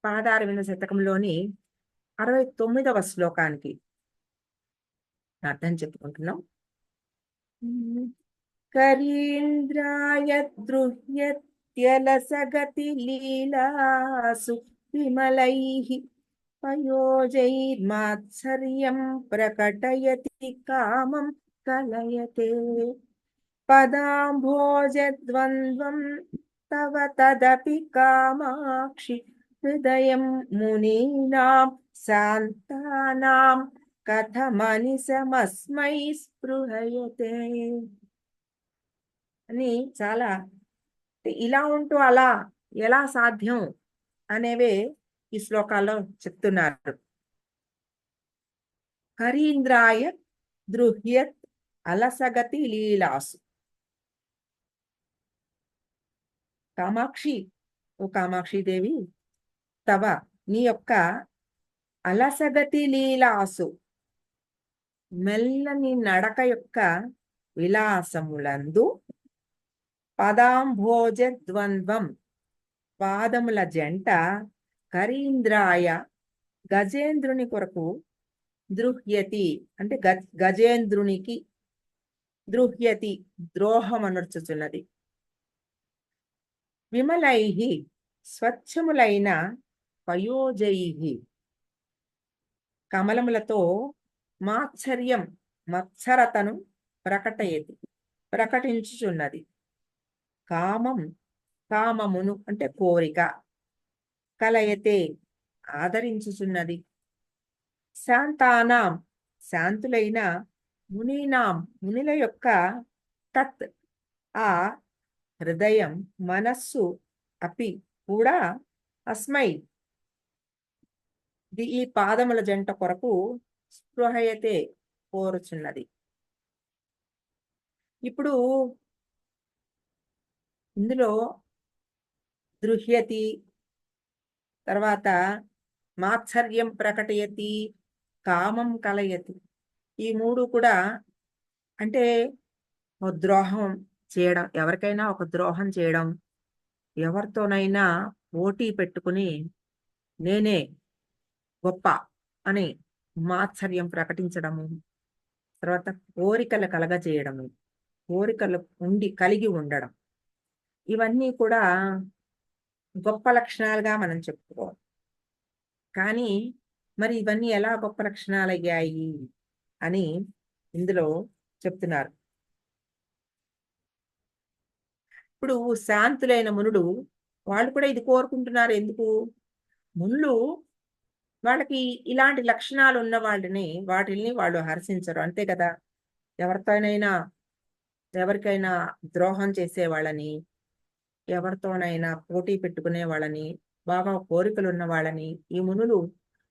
పాదారవింద శతకంలోని 69వ శ్లోకానికి అర్థం చెప్పుకుంటున్నాం. కరీంద్రాయ దృహ్యత్యలసగతి లీలాసు విమలైః పయోజైర్మాత్సర్యం ప్రకటయతి కామం కలయతే పదాంభోజద్వంద్వం తవ తదపి కామాక్షి హృదయం మునీనాం శాంతానాం కథమనిసమస్మై స్పృహయతే అని చాలా ఇలా ఉంటూ అలా ఎలా సాధ్యం అనేవే ఈ శ్లోకాల్లో చెప్తున్నారు. కరీంద్రాయ దృహ్యత్ అలసగతి లీలాసు. కామాక్షి, ఓ కామాక్షి దేవి, తవ నీ యొక్క అలసగతి లీలాసు మెల్లని నడక యొక్క విలాసములందు పదాంభోజ ద్వంద్వం పాదముల జంట కరీంద్రాయ గజేంద్రుని కొరకు దృహ్యతి అంటే గజేంద్రునికి దృహ్యతి ద్రోహం అనర్చుచున్నది. విమలైః స్వచ్ఛములైన పయోజైః కమలములతో మాత్సర్యం మత్సరతను ప్రకటించుచున్నది. కామం కామమును అంటే కోరిక కలయతే ఆదరించుచున్నది. శాంతానాం శాంతులైన మునీనాం మునుల యొక్క తత్ ఆ హృదయం మనస్సు అపి కూడా అస్మై ఈ పాదముల జంట కొరకు స్పృహయతే కోరుచున్నది. ఇప్పుడు ఇందులో దృహ్యతి, తర్వాత మాత్సర్యం ప్రకటయతి, కామం కలయతి, ఈ మూడు కూడా అంటే ద్రోహం చేయడం, ఎవరికైనా ఒక ద్రోహం చేయడం, ఎవరితోనైనా పోటీ పెట్టుకుని నేనే గొప్ప అని మాత్సర్యం ప్రకటించడము, తర్వాత కోరికలు కలగజేయడము, కోరికలు కలిగి ఉండడం, ఇవన్నీ కూడా గొప్ప లక్షణాలుగా మనం చెప్పుకోవాలి. కానీ మరి ఇవన్నీ ఎలా గొప్ప లక్షణాలు అయ్యాయి అని ఇందులో చెప్తున్నారు. ఇప్పుడు శాంతులైన మునులు వాళ్ళు కూడా ఇది కోరుకుంటున్నారు. ఎందుకు? మునులు వాళ్ళకి ఇలాంటి లక్షణాలు ఉన్న వాటిని వాళ్ళు హర్షించరు, అంతే కదా. ఎవరికైనా ద్రోహం చేసే వాళ్ళని, ఎవరితోనైనా పోటీ పెట్టుకునే వాళ్ళని, బాగా కోరికలు ఉన్న వాళ్ళని ఈ మునులు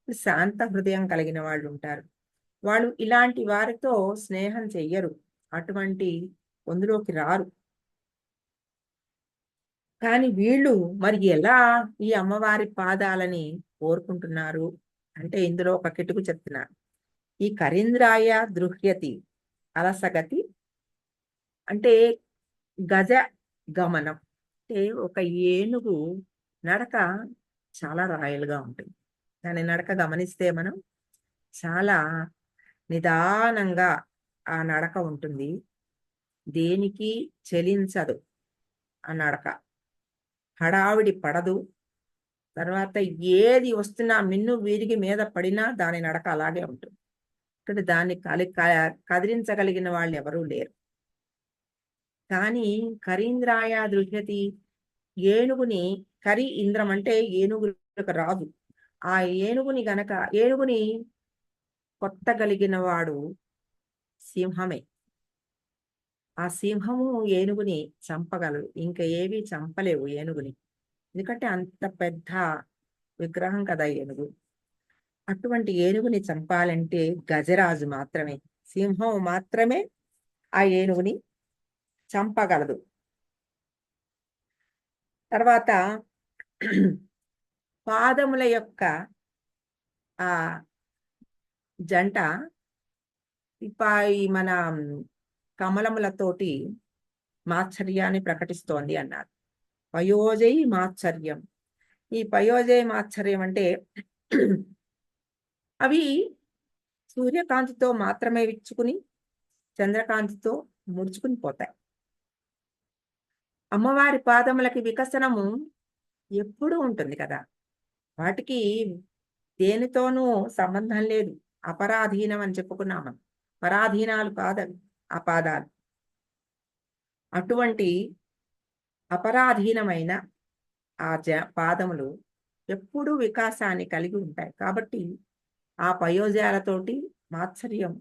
శాంత హృదయం కలిగిన వాళ్ళు ఉంటారు. వాళ్ళు ఇలాంటి వారితో స్నేహం చెయ్యరు, అటువంటి అందులోకి రారు. కానీ వీళ్ళు మరి ఎలా ఈ అమ్మవారి పాదాలని కోరుకుంటున్నారు అంటే ఇందులో ఒక కిటుకు చెప్తున్నారు. ఈ కరీంద్రాయ దృహ్యతి అలసగతి అంటే గజ గమనం, అంటే ఒక ఏనుగు నడక చాలా రాయలుగా ఉంటుంది. దాని నడక గమనిస్తే మనం చాలా నిదానంగా ఆ నడక ఉంటుంది, దేనికి చలించదు ఆ నడక, హడావిడి పడదు. తర్వాత ఏది వస్తున్నా మిన్ను వీరికి మీద పడినా దాని నడక అలాగే ఉంటుంది. ఇక్కడ దాన్ని కదిలించగలిగిన వాళ్ళు ఎవరూ లేరు. కానీ కరీంద్రాయ దృహ్యతి ఏనుగుని, కరి ఇంద్రం అంటే ఏనుగులకు రాదు, ఆ ఏనుగుని కొట్టగలిగిన వాడు సింహమే. ఆ సింహము ఏనుగుని చంపగలదు, ఇంకా ఏవి చంపలేవు ఏనుగుని, ఎందుకంటే అంత పెద్ద విగ్రహం కదా ఏనుగు. అటువంటి ఏనుగుని చంపాలంటే గజరాజు మాత్రమే, సింహం మాత్రమే ఆ ఏనుగుని చంపగలదు. తర్వాత పాదముల యొక్క ఆ జంట ఈ మన కమలములతోటి మాత్సర్యాన్ని ప్రకటిస్తోంది అన్నారు. పయోజై మాత్సర్యం, ఈ పయోజయమాశ్చర్యం అంటే అవి సూర్యకాంతితో మాత్రమే విచ్చుకుని చంద్రకాంతితో ముడుచుకుని పోతాయి. అమ్మవారి పాదములకి వికసనము ఎప్పుడూ ఉంటుంది కదా! వాటికి దేనితోనూ సంబంధం లేదు. అపరాధీనం అని చెప్పుకున్నాం మనం. పరాధీనాలు కాదవి ఆ పాదాలు. అటువంటి అపరాధీనమైన ఆ పాదములు ఎప్పుడూ వికాసాన్ని కలిగి ఉంటాయి. కాబట్టి ఆ పయోజాలతోటి మాత్సర్యం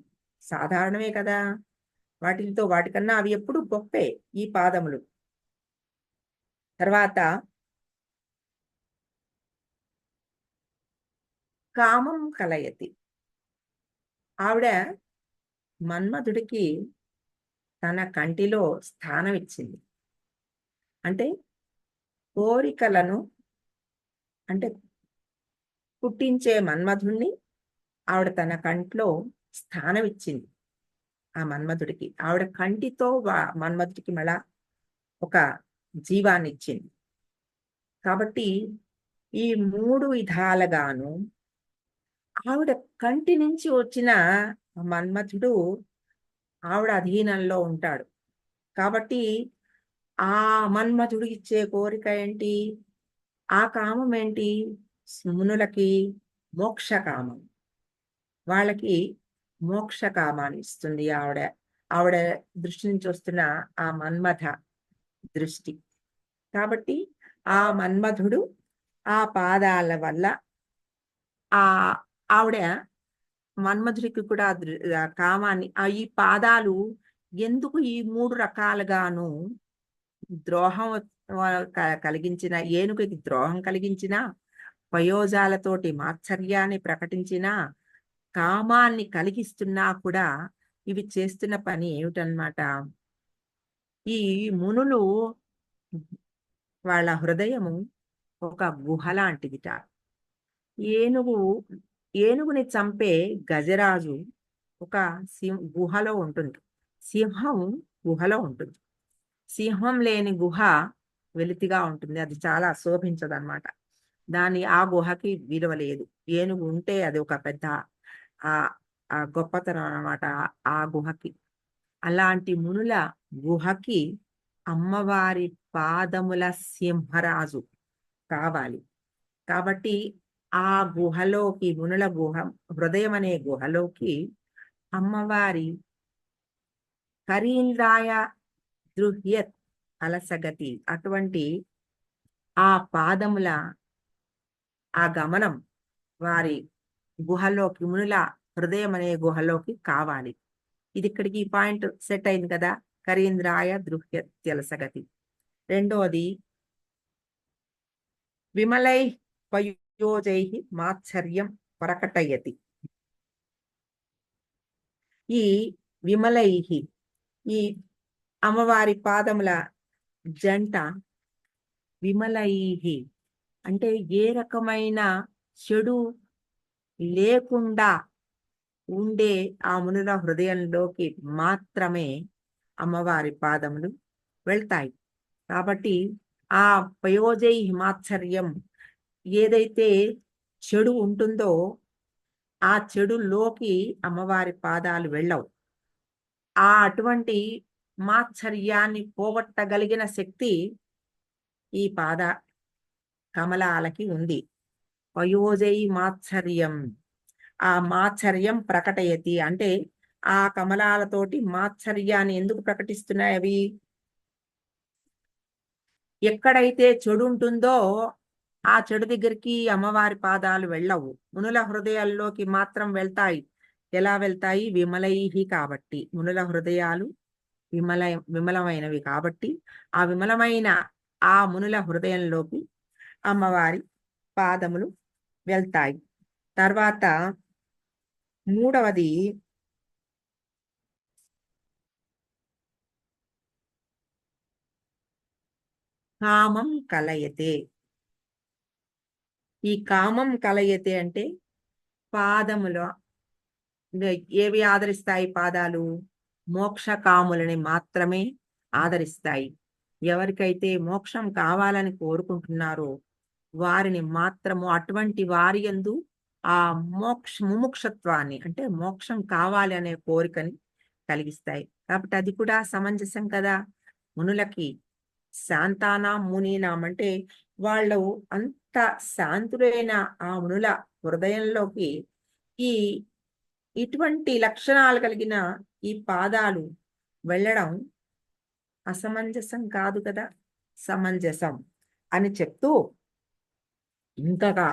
సాధారణమే కదా! వాటికన్నా అవి ఎప్పుడు గొప్పే ఈ పాదములు. తర్వాత కామం కలయతి. ఆవిడ మన్మధుడికి తన కంటిలో స్థానం ఇచ్చింది. అంటే కోరికలను అంటే పుట్టించే మన్మధుణ్ణి ఆవిడ తన కంట్లో స్థానం ఇచ్చింది. ఆ మన్మధుడికి ఆవిడ కంటితో మన్మధుడికి మళ్ళా ఒక జీవాన్ని ఇచ్చింది. కాబట్టి ఈ 3 విధాలుగాను ఆవిడ కంటి నుంచి వచ్చిన మన్మథుడు ఆవిడ అధీనంలో ఉంటాడు. కాబట్టి ఆ మన్మథుడు ఇచ్చే కోరిక ఏంటి? ఆ కామం ఏంటి? మునులకి మోక్షకామం. వాళ్ళకి మోక్షకామాన్ని ఇస్తుంది ఆవిడ. ఆవిడ దృష్టి నుంచి వస్తున్న ఆ మన్మథ దృష్టి. కాబట్టి ఆ మన్మథుడు ఆ పాదాల వల్ల ఆ ఆవిడ మన్మధుడికి కూడా ఆ కామాన్ని ఈ పాదాలు ఎందుకు ఈ 3 రకాలుగాను ద్రోహం కలిగించిన ఏనుగుకి ద్రోహం కలిగించిన పయోజాలతోటి మాత్సర్యాన్ని ప్రకటించిన కామాన్ని కలిగిస్తున్నా కూడా ఇవి చేస్తున్న పని ఏమిటన్నమాట? ఈ మునులు వాళ్ళ హృదయము ఒక గుహ లాంటిదిట. ఏనుగు ఏనుగుని చంపే గజరాజు ఒక గుహలో ఉంటుంది. సింహం గుహలో ఉంటుంది. సింహం లేని గుహ వెలితిగా ఉంటుంది. అది చాలా శోభించదనమాట. ఆ గుహకి విలువ లేదు. ఏనుగు ఉంటే అది ఒక పెద్ద ఆ ఆ గొప్పతనం అనమాట ఆ గుహకి. అలాంటి మునుల గుహకి అమ్మవారి పాదముల సింహరాజు కావాలి. కాబట్టి ఆ గుహలోకి మునుల గుహ హృదయం అనే గుహలోకి అమ్మవారి కరీంద్రాయ దృహ్యత్ అలసగతి అటువంటి ఆ పాదముల ఆ గమనం వారి గుహలోకి మునుల హృదయం అనే గుహలోకి కావాలి. ఇది ఇక్కడికి ఈ పాయింట్ సెట్ అయింది కదా. కరీంద్రాయ దృహ్యత్యలసగతి. రెండోది విమలై పయోజై మాత్సర్యం ప్రకటయతి. ఈ విమలై ఈ అమ్మవారి పాదముల జంట విమలై అంటే ఏ రకమైన చెడు లేకుండా ఉండే ఆ మునుల హృదయంలోకి మాత్రమే అమ్మవారి పాదములు వెళ్తాయి. కాబట్టి ఆ పయోజై మాత్సర్యం ఏదైతే చెడు ఉంటుందో ఆ చెడులోకి అమ్మవారి పాదాలు వెళ్ళవు. అటువంటి మాత్సర్యాన్ని పోగొట్టగలిగిన శక్తి ఈ పాద కమలాలకి ఉంది. పయోజై మాత్సర్యం. ఆ మాత్సర్యం ప్రకటయతి అంటే ఆ కమలాలతోటి మాత్సర్యాన్ని ఎందుకు ప్రకటిస్తున్నాయి అవి? ఎక్కడైతే చెడు ఉంటుందో ఆ చెడు దగ్గరికి అమ్మవారి పాదాలు వెళ్ళవు. మునుల హృదయాల్లోకి మాత్రం వెళ్తాయి. ఎలా వెళ్తాయి? విమలైహి కాబట్టి. మునుల హృదయాలు విమలమైనవి కాబట్టి ఆ విమలమైన ఆ మునుల హృదయంలోకి అమ్మవారి పాదములు వెళ్తాయి. తర్వాత మూడవది కామం కలయతే. ఈ కామం కలయతే అంటే పాదములో ఏవి ఆదరిస్తాయి? పాదాలు మోక్ష కాములని మాత్రమే ఆదరిస్తాయి. ఎవరికైతే మోక్షం కావాలని కోరుకుంటున్నారో వారిని మాత్రము అటువంటి వారి యందు ఆ ముముక్షత్వాన్ని అంటే మోక్షం కావాలి అనే కోరికని కలిగిస్తాయి. కాబట్టి అది కూడా సమంజసం కదా. మునులకి శాంతానాం మునీనాం అంటే వాళ్ళు అంత శాంతులైన ఆ మునుల హృదయంలోకి ఈ ఇటువంటి లక్షణాలు కలిగిన ఈ పాదాలు వెళ్ళడం అసమంజసం కాదు కదా, సమంజసం అని చెప్తూ ఇంకగా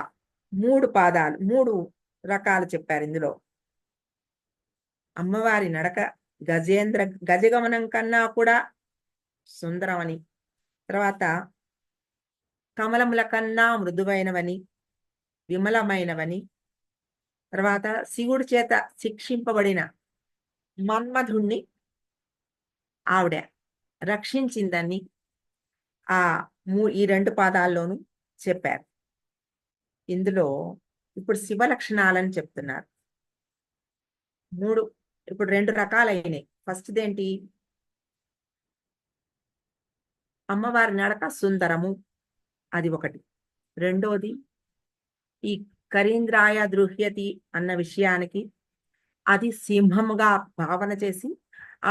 3 పాదాలు 3 రకాలు చెప్పారు ఇందులో. అమ్మవారి నడక గజగమనం కన్నా కూడా సుందరమని, తర్వాత కమలముల కన్నా మృదువైనవని, విమలమైనవని, తర్వాత శివుడి చేత శిక్షింపబడిన మన్మధుణ్ణి ఆవిడ రక్షించిందని ఆ ఈ 2 పాదాల్లోనూ చెప్పారు. ఇందులో ఇప్పుడు శివ లక్షణాలని చెప్తున్నారు. 3 ఇప్పుడు 2 రకాలైనయి. ఫస్ట్‌దేంటి? అమ్మవారి నడక సుందరము, అది ఒకటి. రెండోది ఈ కరీంద్రాయ దృహ్యతి అన్న విషయానికి అది సింహముగా భావన చేసి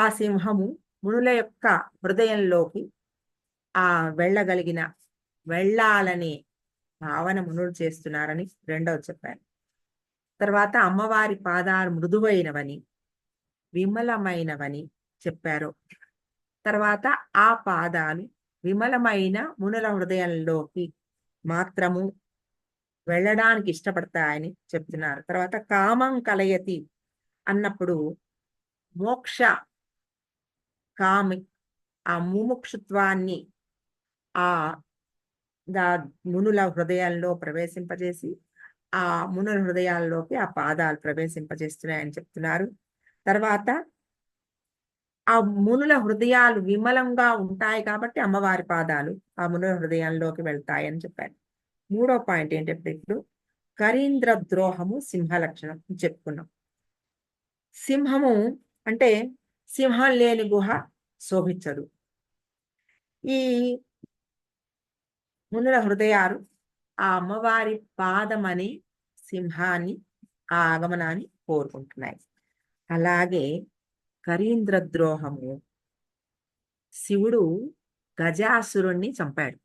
ఆ సింహము మునుల యొక్క హృదయంలోకి ఆ వెళ్ళాలని భావన మునులు చేస్తున్నారని రెండవది చెప్పారు. తర్వాత అమ్మవారి పాదాలు మృదువైనవని, విమలమైనవని చెప్పారు. తర్వాత ఆ పాదాలు విమలమైన మునుల హృదయంలోకి మాత్రము వెళ్ళడానికి ఇష్టపడతాయని చెప్తున్నారు. తర్వాత కామం కలయతి అన్నప్పుడు మోక్ష కామి ఆ ముముక్షుత్వాన్ని ఆ మునుల హృదయాల్లో ప్రవేశింపజేసి ఆ మునుల హృదయాల్లోకి ఆ పాదాలు ప్రవేశింపజేస్తున్నాయని చెప్తున్నారు. తర్వాత ఆ మునుల హృదయాలు విమలంగా ఉంటాయి కాబట్టి అమ్మవారి పాదాలు ఆ మునుల హృదయాల్లోకి వెళ్తాయని చెప్పారు. 3వ పాయింట్ ఏంటంటే ఇప్పుడు కరీంద్ర ద్రోహము సింహ లక్షణం చెప్పుకున్నాం. సింహము అంటే సింహం లేని గుహ శోభించదు. ఈ మునుల హృదయాలు ఆ అమ్మవారి పాదమని సింహాన్ని ఆ ఆగమనాన్ని కోరుకుంటున్నాయి. అలాగే కరీంద్ర ద్రోహము, శివుడు గజాసురుణ్ణి చంపాడు.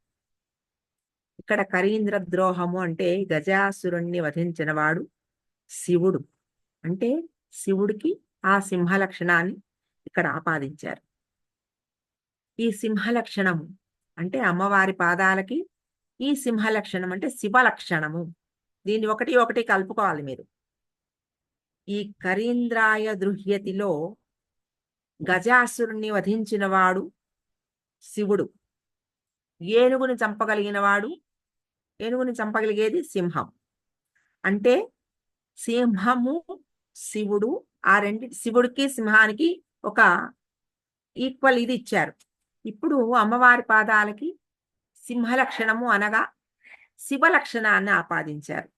ఇక్కడ కరీంద్ర ద్రోహము అంటే గజాసురుణ్ణి వధించిన వాడు శివుడు. అంటే శివుడికి ఆ సింహ లక్షణాన్ని ఇక్కడ ఆపాదించారు. ఈ సింహ లక్షణము అంటే అమ్మవారి పాదాలకి ఈ సింహ లక్షణం అంటే శివ లక్షణము. దీన్ని ఒకటి ఒకటి కలుపుకోవాలి మీరు. ఈ కరీంద్రాయ దృహ్యతిలో గజాసురుణ్ణి వధించిన వాడు శివుడు. ఏనుగుని చంపగలిగేది సింహం. అంటే సింహము శివుడు ఆ శివుడికి సింహానికి ఒక ఈక్వల్ ఇది ఇచ్చారు. ఇప్పుడు అమ్మవారి పాదాలకి సింహ లక్షణము అనగా శివ లక్షణాన్ని ఆపాదించారు.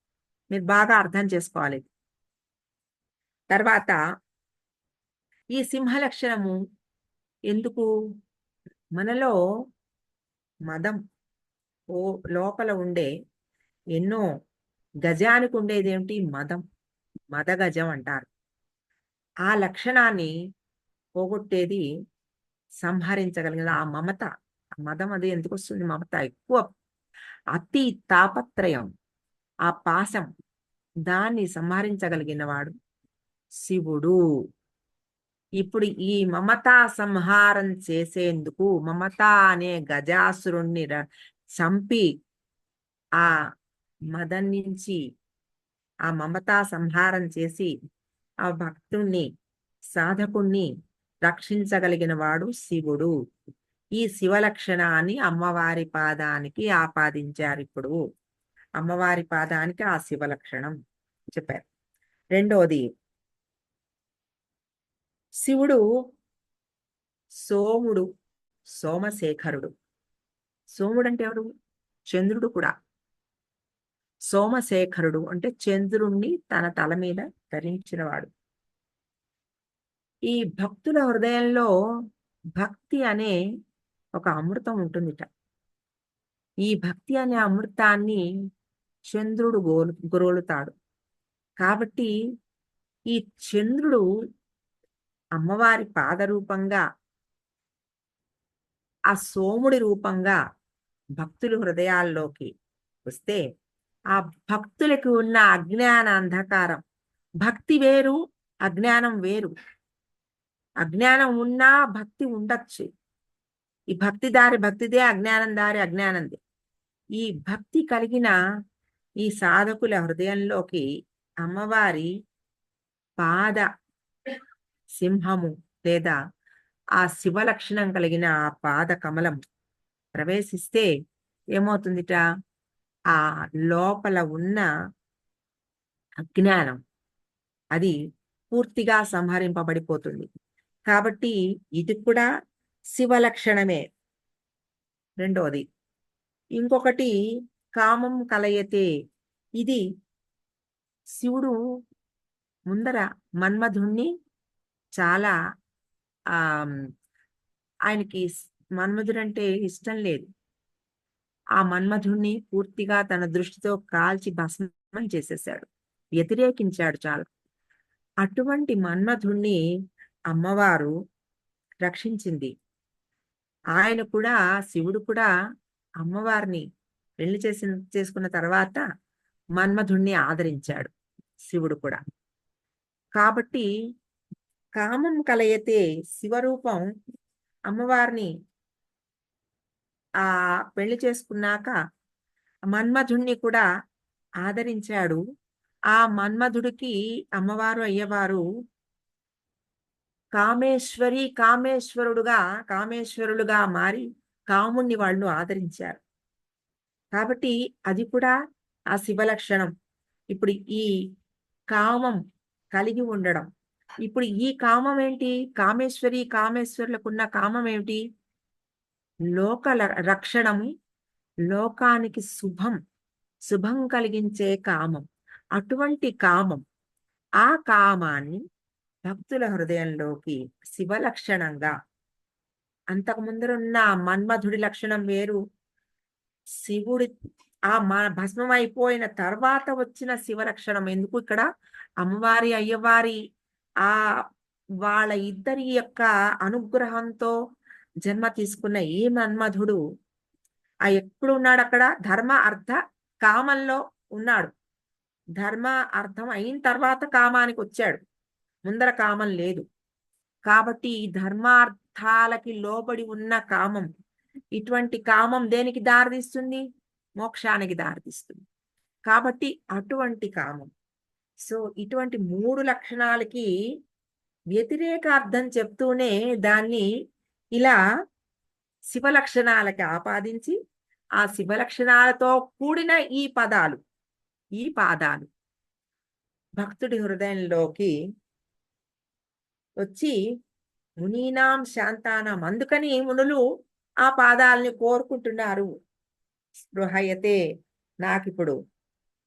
మీరు బాగా అర్థం చేసుకోవాలి. తర్వాత ఈ సింహ లక్షణము ఎందుకు? మనలో మదం లోపల ఉండే ఎన్నో గజానికి ఉండేదేమిటి? మదం, మదగజం అంటారు. ఆ లక్షణాన్ని పోగొట్టేది సంహరించగలిగిన ఆ మమత, మదం అది ఎందుకు వస్తుంది? మమత ఎక్కువ, అతి తాపత్రయం, ఆ పాశం, దాన్ని సంహరించగలిగిన వాడు శివుడు. ఇప్పుడు ఈ మమతా సంహారం చేసేందుకు మమత అనే గజాసురుణ్ణి చంపి ఆ మదం నుంచి ఆ మమతా సంహారం చేసి ఆ భక్తుణ్ణి సాధకుణ్ణి రక్షించగలిగిన వాడు శివుడు. ఈ శివ లక్షణాన్ని అమ్మవారి పాదానికి ఆపాదించారు. ఇప్పుడు అమ్మవారి పాదానికి ఆ శివ లక్షణం చెప్పారు. రెండోది శివుడు సోముడు, సోమశేఖరుడు. సోముడు అంటే ఎవరు? చంద్రుడు కూడా. సోమశేఖరుడు అంటే చంద్రుణ్ణి తన తల మీద ధరించినవాడు. ఈ భక్తుల హృదయంలో భక్తి అనే ఒక అమృతం ఉంటుందిట. ఈ భక్తి అనే అమృతాన్ని చంద్రుడు గోలుతాడు. కాబట్టి ఈ చంద్రుడు అమ్మవారి పాదరూపంగా, ఆ సోముడి రూపంగా భక్తుల హృదయాల్లోకి వస్తే, ఆ భక్తులకు ఉన్న అజ్ఞాన అంధకారం, భక్తి వేరు, అజ్ఞానం వేరు. అజ్ఞానం ఉన్నా భక్తి ఉండొచ్చు. ఈ భక్తి దారి భక్తిదే, అజ్ఞానం దారి అజ్ఞానందే. ఈ భక్తి కలిగిన ఈ సాధకుల హృదయంలోకి అమ్మవారి పాద సింహము లేదా ఆ శివ లక్షణం కలిగిన ఆ పాద కమలం ప్రవేశిస్తే ఏమవుతుందిట? ఆ లోపల ఉన్న అజ్ఞానం అది పూర్తిగా సంహరింపబడిపోతుంది. కాబట్టి ఇది కూడా శివ లక్షణమే. రెండోది ఇంకొకటి కామం కలయతే. ఇది శివుడు ముందర మన్మధుణ్ణి చాలా ఆ ఆయనకి మన్మధుడంటే ఇష్టం లేదు. ఆ మన్మధుణ్ణి పూర్తిగా తన దృష్టితో కాల్చి భస్మం చేసేశాడు, వ్యతిరేకించాడు చాలా. అటువంటి మన్మధుణ్ణి అమ్మవారు రక్షించింది. ఆయన కూడా, శివుడు కూడా అమ్మవారిని పెళ్లి చేసుకున్న తర్వాత మన్మధుణ్ణి ఆదరించాడు శివుడు కూడా. కాబట్టి కామం కలయతే శివరూపం అమ్మవారిని ఆ పెళ్లి చేసుకున్నాక మన్మధుణ్ణి కూడా ఆదరించాడు. ఆ మన్మధుడికి అమ్మవారు అయ్యవారు కామేశ్వరులుగా మారి కాముణ్ణి వాళ్ళు ఆదరించారు. కాబట్టి అది కూడా ఆ శివలక్షణం. ఇప్పుడు ఈ కామం కలిగి ఉండడం, ఇప్పుడు ఈ కామం ఏంటి? కామేశ్వరులకున్న కామం ఏమిటి? లోక రక్షణము, లోకానికి శుభం కలిగించే కామం. అటువంటి కామం, ఆ కామాన్ని భక్తుల హృదయంలోకి శివలక్షణంగా, అంతకు ముందరున్న మన్మధుడి లక్షణం వేరు, శివుడి ఆ భస్మం అయిపోయిన తర్వాత వచ్చిన శివలక్షణం. ఎందుకు ఇక్కడ అమ్మవారి అయ్యవారి ఆ వాళ్ళ ఇద్దరి యొక్క అనుగ్రహంతో జన్మ తీసుకున్న ఈ మన్మధుడు ఆ ఎప్పుడు ఉన్నాడు? అక్కడ ధర్మ అర్థ కామంలో ఉన్నాడు. ధర్మ అర్థం అయిన తర్వాత కామానికి వచ్చాడు, ముందర కామం లేదు. కాబట్టి ఈ ధర్మార్థాలకి లోబడి ఉన్న కామం, ఇటువంటి కామం దేనికి దారితీస్తుంది? మోక్షానికి దారితీస్తుంది. కాబట్టి అటువంటి కామం. సో ఇటువంటి 3 లక్షణాలకి వ్యతిరేక అర్థం చెప్తూనే దాన్ని ఇలా శివ లక్షణాలకి ఆపాదించి, ఆ శివ లక్షణాలతో కూడిన ఈ పాదాలు భక్తుడి హృదయంలోకి వచ్చి మునీనాం శాంతానాం, అందుకని మునులు ఆ పాదాలని కోరుకుంటున్నారు. స్పృహయతే, నాకిప్పుడు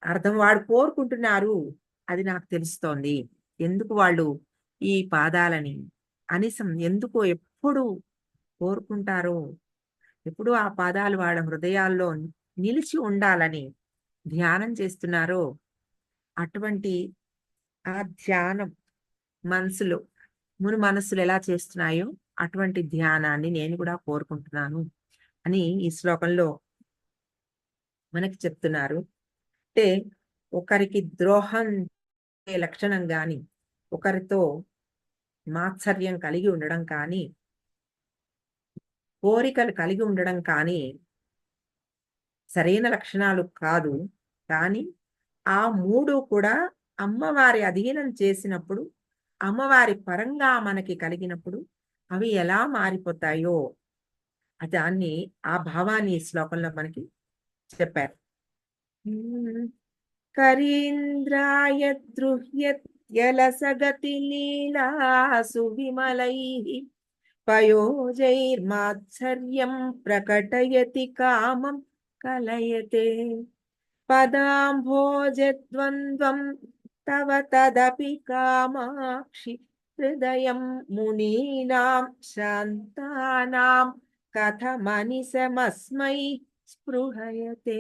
అర్థం, వాడు కోరుకుంటున్నారు, అది నాకు తెలుస్తోంది. ఎందుకు వాళ్ళు ఈ పాదాలని ఎందుకు ఎప్పుడు కోరుకుంటారో, ఎప్పుడు ఆ పాదాలు వాళ్ళ హృదయాల్లో నిలిచి ఉండాలని ధ్యానం చేస్తున్నారో, అటువంటి ఆ ధ్యానం మనసులు ఎలా చేస్తున్నాయో అటువంటి ధ్యానాన్ని నేను కూడా కోరుకుంటున్నాను అని ఈ శ్లోకంలో మనకి చెప్తున్నారు. అంటే ఒకరికి ద్రోహం లక్షణం కానీ, ఒకరితో మాత్సర్యం కలిగి ఉండడం కానీ, కోరికలు కలిగి ఉండడం కానీ సరైన లక్షణాలు కాదు. కానీ ఆ 3 కూడా అమ్మవారి అధీనం చేసినప్పుడు, అమ్మవారి పరంగా మనకి కలిగినప్పుడు అవి ఎలా మారిపోతాయో దాన్ని, ఆ భావాన్ని ఈ శ్లోకంలో మనకి చెప్పారు. కరీంద్రాయ దృహ్యత్యలసగతి లీలాసు విమలైః పయోజైర్మాత్సర్యం ప్రకటయతి కామం కలయతే. పదాంభోజద్వంద్వం తవ తదపి కామాక్షి హృదయం మునీనాం శాంతానాం కథమనిశమస్మై స్పృహయతే